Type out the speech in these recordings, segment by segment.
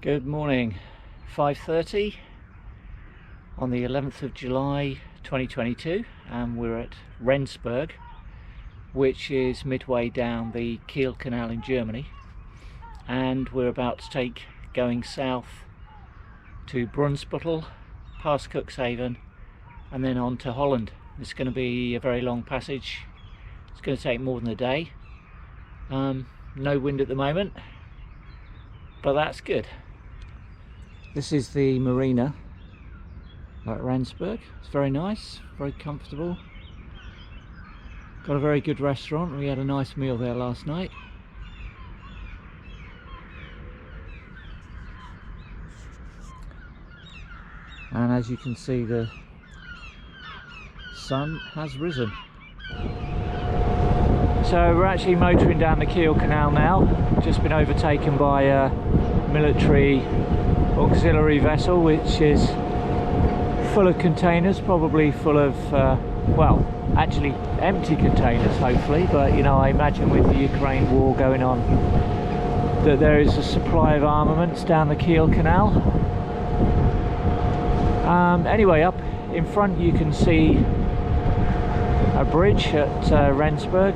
Good morning, 5:30 on the 11th of July 2022, and we're at Rendsberg, which is midway down the Kiel Canal in Germany, and we're about to take going south to Brunsbüttel, past Cuxhaven, and then on to Holland. It's going to be a very long passage. It's going to take more than a day. No wind at the moment, but that's good. This is the marina at Rendsberg. It's very nice, very comfortable. Got a very good restaurant. We had a nice meal there last night. And as you can see, the sun has risen. So we're actually motoring down the Kiel Canal now. Just been overtaken by a military auxiliary vessel, which is full of containers, probably full of well, actually empty containers hopefully, but you know, I imagine with the Ukraine war going on that there is a supply of armaments down the Kiel Canal. Anyway, up in front you can see a bridge at Rendsberg,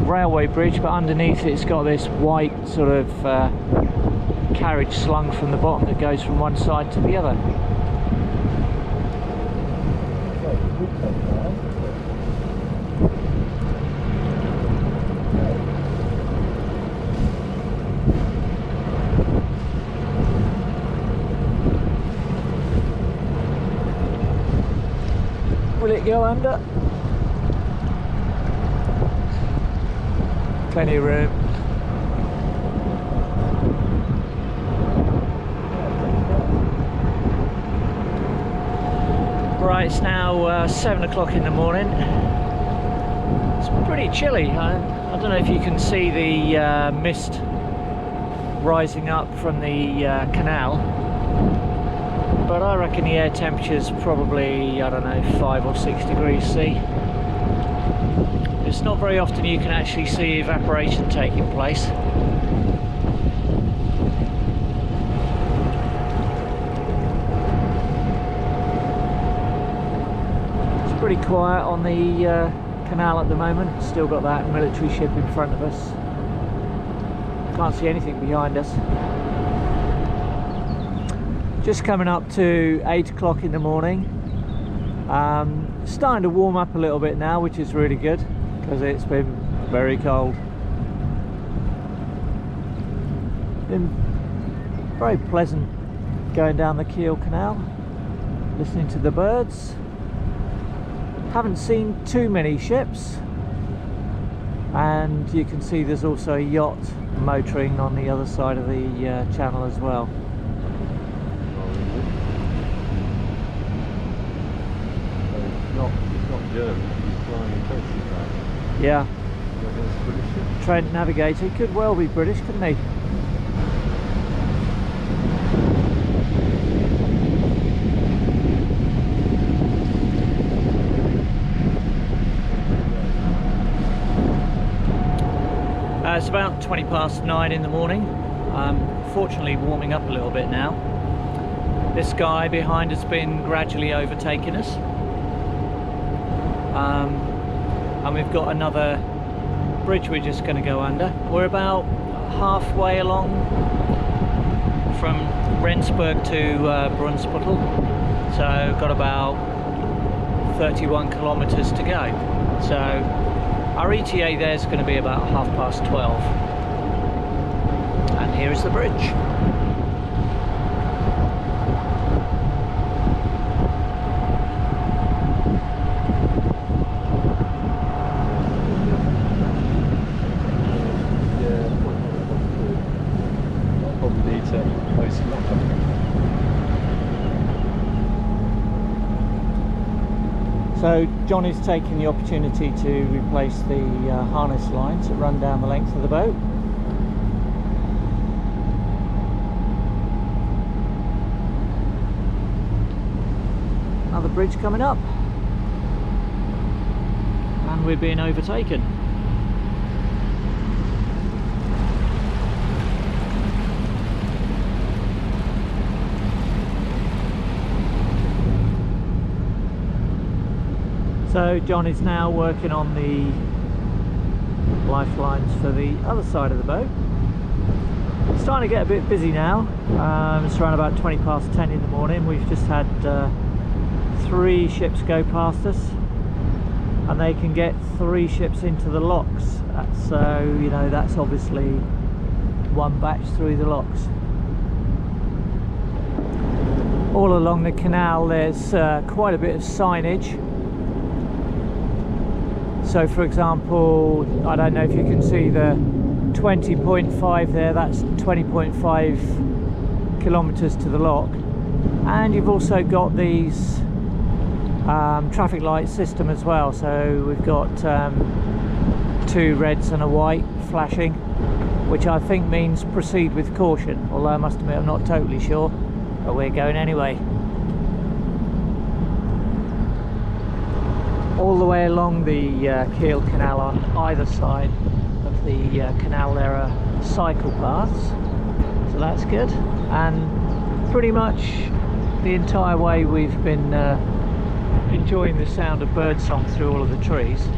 railway bridge, but underneath it's got this white sort of carriage slung from the bottom that goes from one side to the other. Will it go under? Plenty of room. Right, it's now 7 o'clock in the morning. It's pretty chilly. I don't know if you can see the mist rising up from the canal, but I reckon the air temperature's probably, I don't know, 5 or 6 degrees C. It's not very often you can actually see evaporation taking place. It's pretty quiet on the canal at the moment. Still got that military ship in front of us. Can't see anything behind us. Just coming up to 8 o'clock in the morning. Starting to warm up a little bit now, which is really good because it's been very cold. Been very pleasant going down the Kiel Canal, listening to the birds. Haven't seen too many ships, and you can see there's also a yacht motoring on the other side of the channel as well. It's not German, he's flying in Turkey, right? Yeah. British ship? Trent Navigator, he could well be British, couldn't he? It's about 20 past 9 in the morning. Fortunately warming up a little bit now. This guy behind has been gradually overtaking us. And we've got another bridge we're just going to go under. We're about halfway along from Rendsberg to Brunsbüttel, so got about 31 kilometers to go. So our ETA there is going to be about 12:30, and here is the bridge. So John is taking the opportunity to replace the harness lines that run down the length of the boat. Another bridge coming up, and we're being overtaken. So John is now working on the lifelines for the other side of the boat. It's starting to get a bit busy now. It's around about 20 past 10 in the morning. We've just had 3 ships go past us, and they can get 3 ships into the locks. So, you know, that's obviously one batch through the locks. All along the canal there's quite a bit of signage. So for example, I don't know if you can see the 20.5 there, that's 20.5 kilometers to the lock. And you've also got these traffic light system as well. So we've got 2 reds and a white flashing, which I think means proceed with caution, although I must admit I'm not totally sure, but we're going anyway. All the way along the Kiel Canal on either side of the canal there are cycle paths, so that's good. And pretty much the entire way we've been enjoying the sound of birdsong through all of the trees.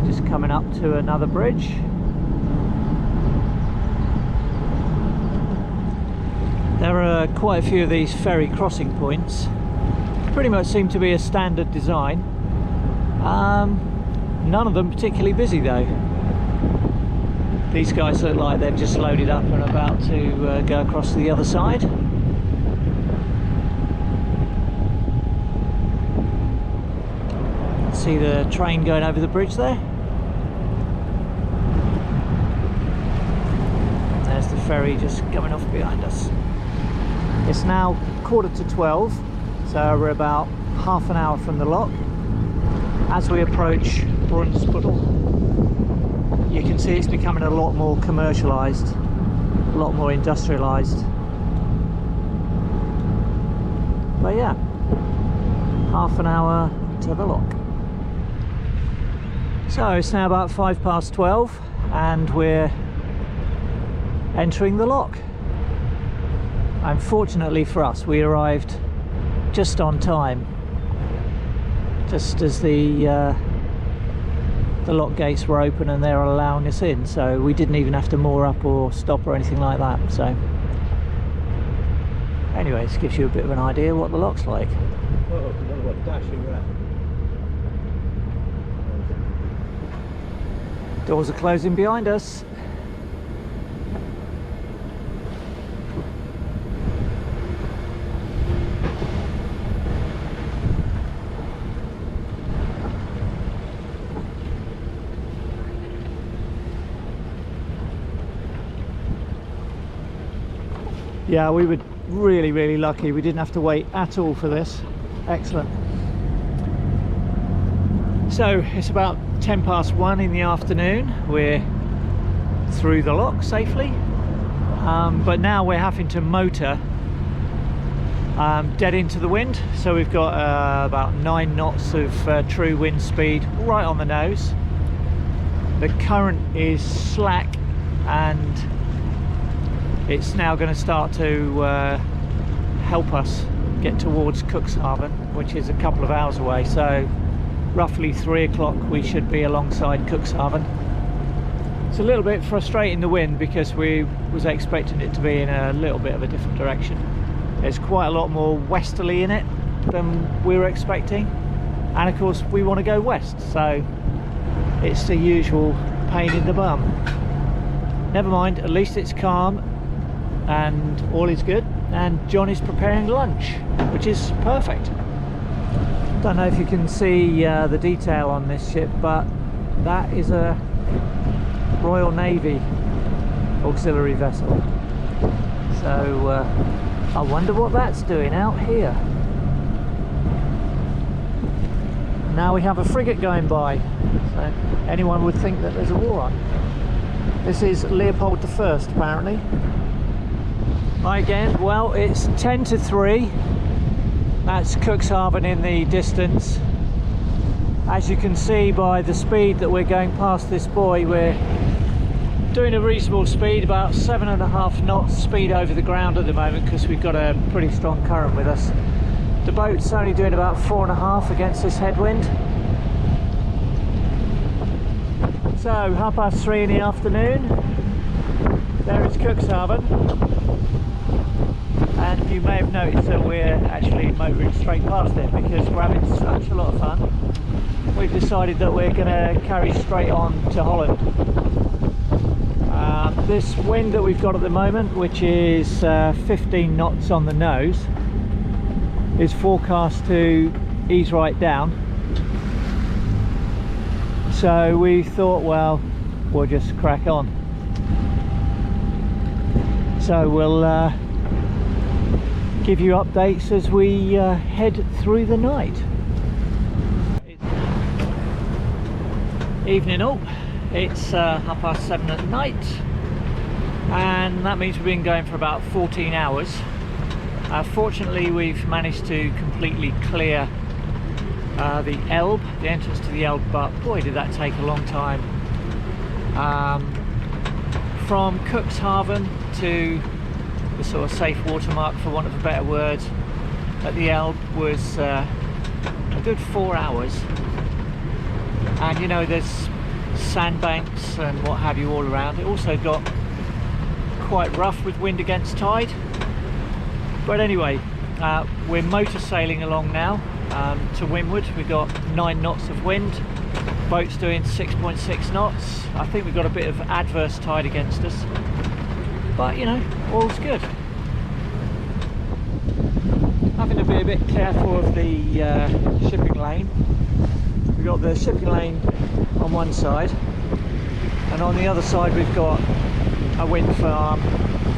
Just coming up to another bridge. There are quite a few of these ferry crossing points. Pretty much seem to be a standard design. None of them particularly busy though. These guys look like they've just loaded up and are about to go across to the other side. See the train going over the bridge there. There's the ferry just coming off behind us. It's now 11:45, so we're about half an hour from the lock. As we approach Rendsberg, you can see it's becoming a lot more commercialised, a lot more industrialised. But yeah, half an hour to the lock. So it's now about 12:05 and we're entering the lock. Unfortunately for us, we arrived just on time, just as the lock gates were open and they were allowing us in, so we didn't even have to moor up or stop or anything like that. So anyway, this gives you a bit of an idea what the lock's like. Oh, what a dashing rat. Doors are closing behind us. Yeah, we were really lucky. We didn't have to wait at all for this. Excellent. So it's about 1:10 in the afternoon. We're through the lock safely, but now we're having to motor dead into the wind. So we've got about 9 knots of true wind speed right on the nose. The current is slack and it's now going to start to help us get towards Cuxhaven, which is a couple of hours away. So roughly 3 o'clock we should be alongside Cuxhaven. It's a little bit frustrating, the wind, because we was expecting it to be in a little bit of a different direction. There's quite a lot more westerly in it than we were expecting, and of course we want to go west, so it's the usual pain in the bum. Never mind, at least it's calm and all is good, and John is preparing lunch, which is perfect. Don't know if you can see the detail on this ship, but that is a Royal Navy auxiliary vessel. So I wonder what that's doing out here. Now we have a frigate going by, so anyone would think that there's a war on. This is Leopold I, apparently. Right, again, well, it's 2:50. That's Cuxhaven in the distance. As you can see by the speed that we're going past this buoy, we're doing a reasonable speed, about 7.5 knots speed over the ground at the moment, because we've got a pretty strong current with us. The boat's only doing about 4.5 against this headwind. So 3:30 in the afternoon, there is Cuxhaven, and you may have noticed that we're actually motoring straight past it because we're having such a lot of fun. We've decided that we're going to carry straight on to Holland. This wind that we've got at the moment, which is 15 knots on the nose, is forecast to ease right down. So we thought, well, we'll just crack on. So we'll give you updates as we head through the night. Evening all, it's 7:30 at night, and that means we've been going for about 14 hours. Fortunately, we've managed to completely clear the Elbe, the entrance to the Elbe, but boy did that take a long time. From Cuxhaven to the sort of safe watermark, for want of a better word, at the Elbe was a good 4 hours. And you know, there's sandbanks and what have you all around. It also got quite rough with wind against tide. But anyway, we're motor sailing along now to windward. We've got 9 knots of wind. Boat's doing 6.6 knots. I think we've got a bit of adverse tide against us. But you know, all's good. Having to be a bit careful of the shipping lane. We've got the shipping lane on one side, and on the other side we've got a wind farm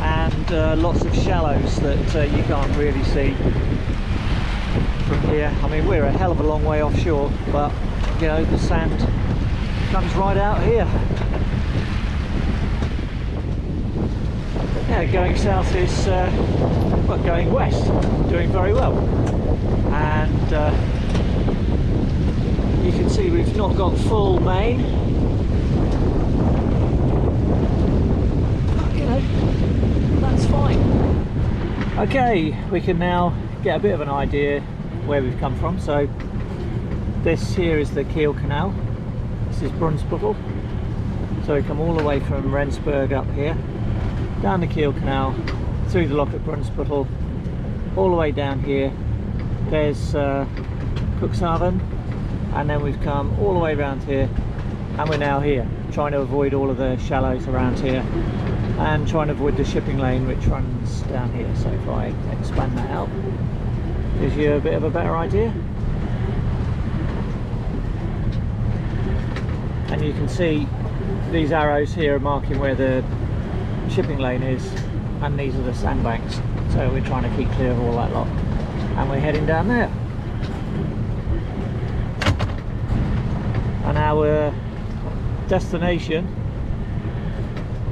and lots of shallows that you can't really see from here. I mean, we're a hell of a long way offshore, but you know, the sand comes right out here. Yeah, going south is, well, going west, doing very well. And you can see we've not got full main. But, you know, that's fine. Okay, we can now get a bit of an idea where we've come from. So this here is the Kiel Canal. This is Brunsbüttel. So we come all the way from Rendsberg up here, down the Kiel Canal, through the lock at Brunsbüttel, all the way down here. There's Cuxhaven, and then we've come all the way around here, and we're now here, trying to avoid all of the shallows around here and trying to avoid the shipping lane which runs down here. So if I expand that out, gives you a bit of a better idea. And you can see these arrows here are marking where the shipping lane is, and these are the sandbanks. So we're trying to keep clear of all that lot, and we're heading down there. And our destination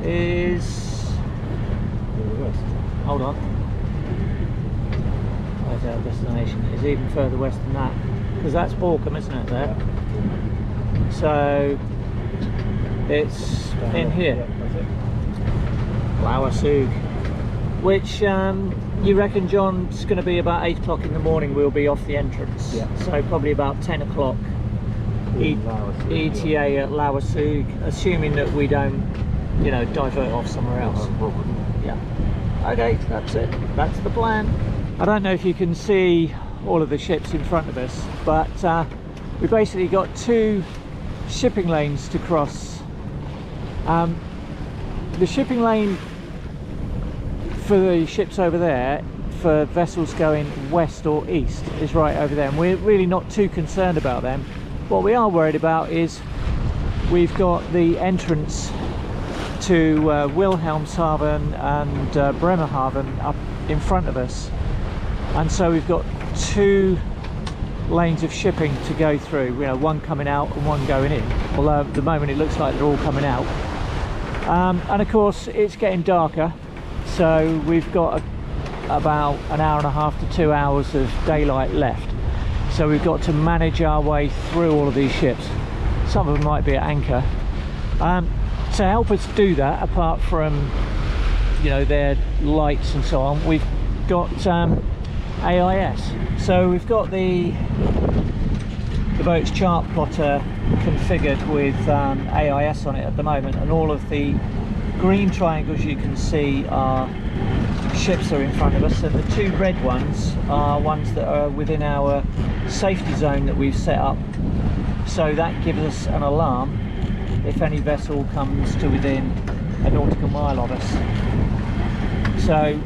is, hold on, where's our destination? It's even further west than that, because that's Borkum, isn't it, there? So it's in here, Lauwesoog, which you reckon, John, it's going to be about 8 o'clock in the morning we'll be off the entrance. Yeah. So probably about 10 o'clock ETA at Lauwesoog, assuming that we don't, you know, divert off somewhere else. Yeah. Okay, that's it. That's the plan. I don't know if you can see all of the ships in front of us, but we basically got 2 shipping lanes to cross. The shipping lane for the ships over there, for vessels going west or east, is right over there, and we're really not too concerned about them. What we are worried about is we've got the entrance to Wilhelmshaven and Bremerhaven up in front of us, and so we've got 2 lanes of shipping to go through, you know, one coming out and one going in, although at the moment it looks like they're all coming out. And of course it's getting darker, so we've got about an hour and a half to 2 hours of daylight left. So we've got to manage our way through all of these ships. Some of them might be at anchor. To help us do that, apart from, you know, their lights and so on, we've got AIS. So we've got the boat's chart plotter configured with AIS on it at the moment, and all of the green triangles you can see are ships that are in front of us, and the two red ones are ones that are within our safety zone that we've set up, so that gives us an alarm if any vessel comes to within a nautical mile of us. So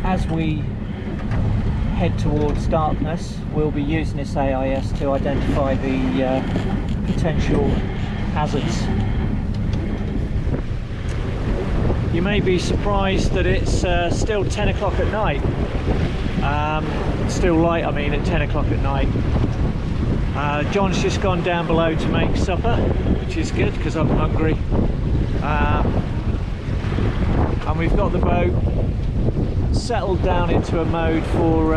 as we head towards darkness, we'll be using this AIS to identify the potential hazards. You may be surprised that it's still 10 o'clock at night. Still light, I mean, at 10 o'clock at night. John's just gone down below to make supper, which is good because I'm hungry. And we've got the boat settled down into a mode for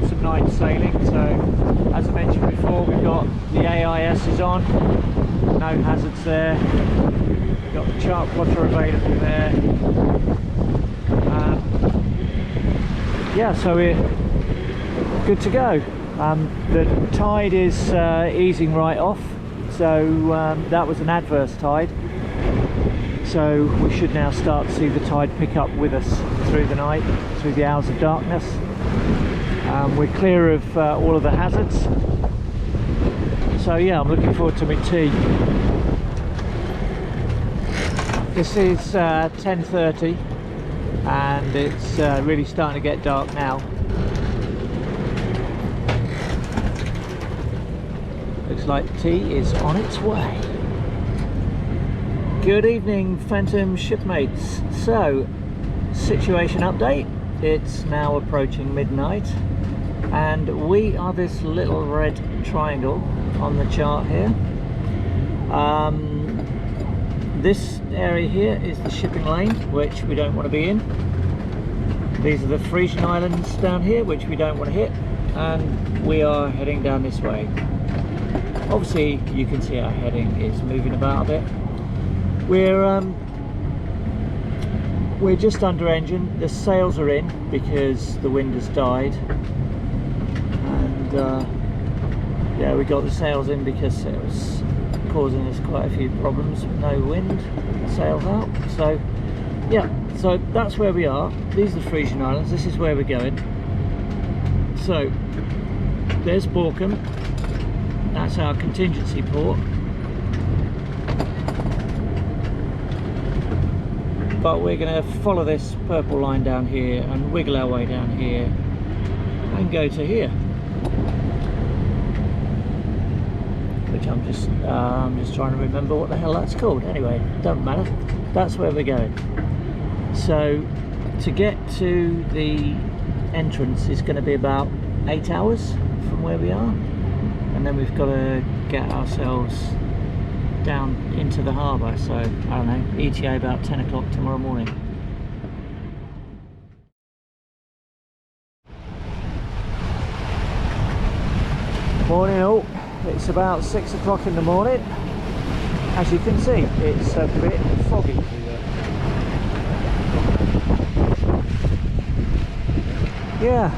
some night sailing. So as I mentioned before, we've got the AIS is on, no hazards there. We've got the chart plotter available there. Yeah, so we're good to go. The tide is easing right off, so that was an adverse tide. So we should now start to see the tide pick up with us through the night, through the hours of darkness. We're clear of all of the hazards. So yeah, I'm looking forward to my tea. This is 10:30 and it's really starting to get dark now. Looks like tea is on its way. Good evening, Phantom shipmates. So, situation update. It's now approaching midnight and we are this little red triangle on the chart here. This area here is the shipping lane, which we don't want to be in. These are the Frisian Islands down here, which we don't want to hit, and we are heading down this way. Obviously you can see our heading is moving about a bit. We're just under engine. The sails are in because the wind has died, and yeah, we got the sails in because it was causing us quite a few problems with no wind, sails out. So yeah, so that's where we are. These are the Frisian Islands. This is where we're going. So there's Borkum. That's our contingency port. But we're going to follow this purple line down here and wiggle our way down here and go to here, which I'm just trying to remember what the hell that's called. Anyway, doesn't matter. That's where we're going. So to get to the entrance is going to be about 8 hours from where we are, and then we've got to get ourselves down into the harbour. So I don't know, ETA about 10 o'clock tomorrow morning. Morning all. It's about 6 o'clock in the morning. As you can see, it's a bit foggy. Yeah.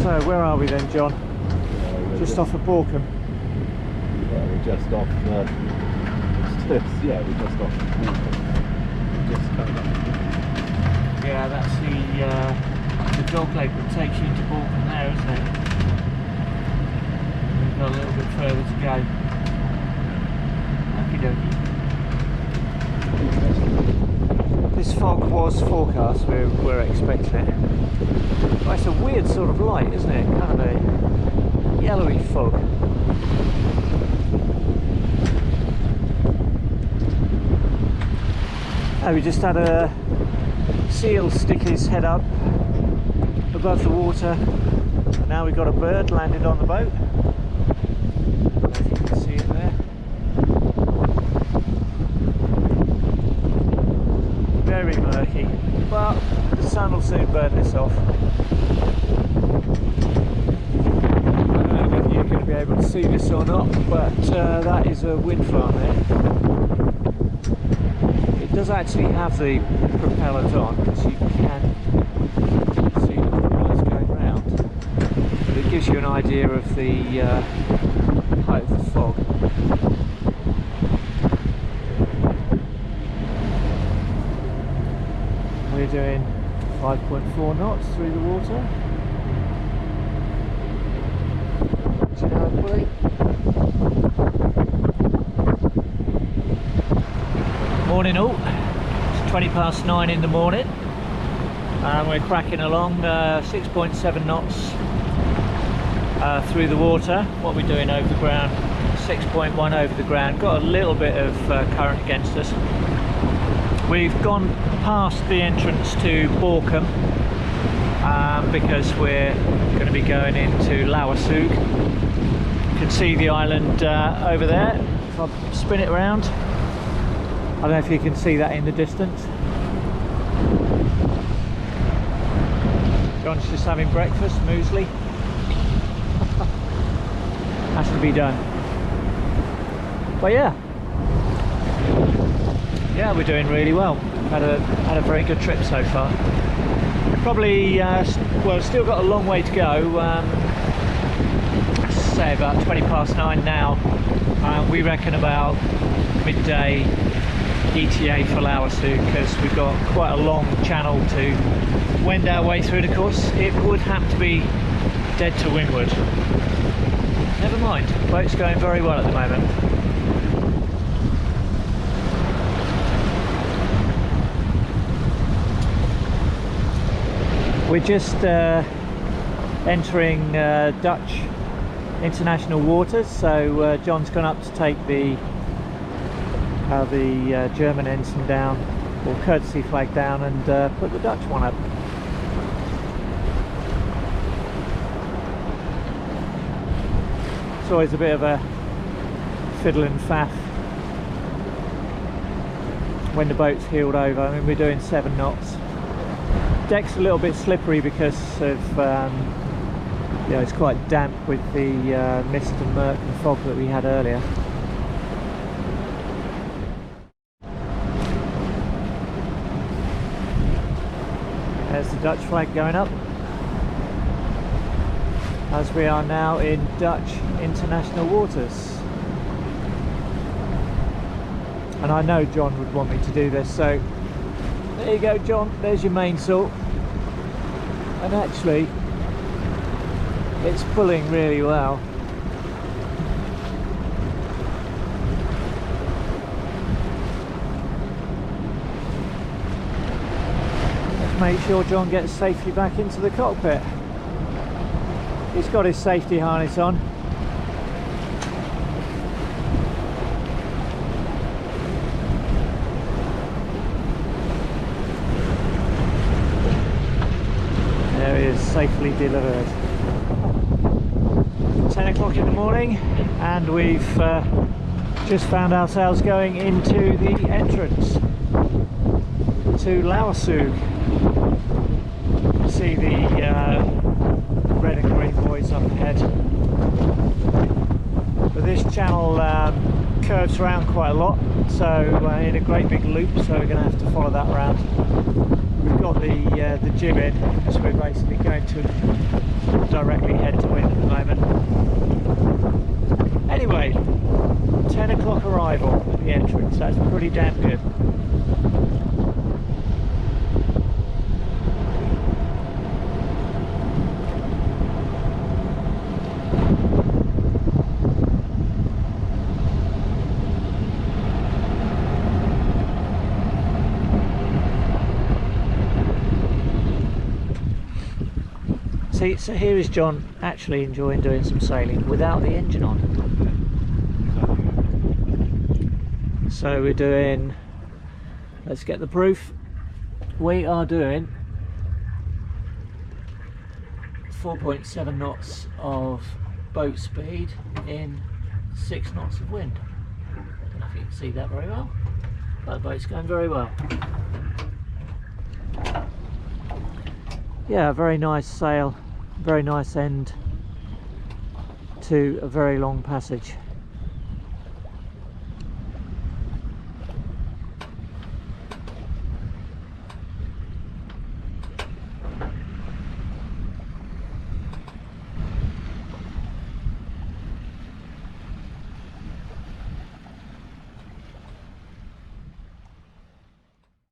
So where are we then, John? Just off of Borkum. Yeah, we're just off. Yeah, we're just off. Just coming up. Yeah, that's the dog leg that takes you into Borkum there, isn't it? We've got a little bit further to go. Okie dokie. This fog was forecast, we're expecting it. Well, it's a weird sort of light, isn't it? Kind of a yellowy fog. Oh, we just had a seal stick his head up above the water, and now we've got a bird landed on the boat. I don't know if you can see it there. Very murky, but the sun will soon burn this off. I don't know whether you're going to be able to see this or not, but that is a wind farm there. It does actually have the propellers on, because you can see the propellers going round. But it gives you an idea of the height of the fog. We're doing 5.4 knots through the water. Morning all, it's 9:20 in the morning and we're cracking along 6.7 knots through the water. What we're doing over the ground, 6.1 over the ground. Got a little bit of current against us. We've gone past the entrance to Borkum because we're going to be going into Lauwesoog. You can see the island over there. If I spin it around, I don't know if you can see that in the distance. John's just having breakfast, muesli. Has to be done. But yeah, we're doing really well. Had a very good trip so far. Probably, well, still got a long way to go. Say about 9:20 now. We reckon about midday ETA for Lauwesoog, because we've got quite a long channel to wend our way through. And of course, it would have to be dead to windward. Never mind, the boat's going very well at the moment. We're just entering Dutch international waters, so John's gone up to take the German ensign down, or courtesy flag down, and put the Dutch one up. It's always a bit of a fiddle and faff when the boat's heeled over. I mean, we're doing 7 knots. Deck's a little bit slippery because of it's quite damp with the mist and murk and fog that we had earlier. There's the Dutch flag going up, as we are now in Dutch international waters. And I know John would want me to do this, so there you go, John, there's your mainsail. And actually, it's pulling really well. Make sure John gets safely back into the cockpit. He's got his safety harness on. There he is, safely delivered. 10 o'clock in the morning, and we've just found ourselves going into the entrance to Lauwesoog. See the red and green buoys up ahead. But this channel curves around quite a lot, so in a great big loop, so we're going to have to follow that around. We've got the jib in, because we're basically going to directly head to wind at the moment. Anyway, 10 o'clock arrival at the entrance. That's pretty damn good. See, so here is John actually enjoying doing some sailing without the engine on. So we're doing, let's get the proof, we are doing 4.7 knots of boat speed in 6 knots of wind. I don't know if you can see that very well, but the boat's going very well. Yeah, very nice sail, very nice end to a very long passage.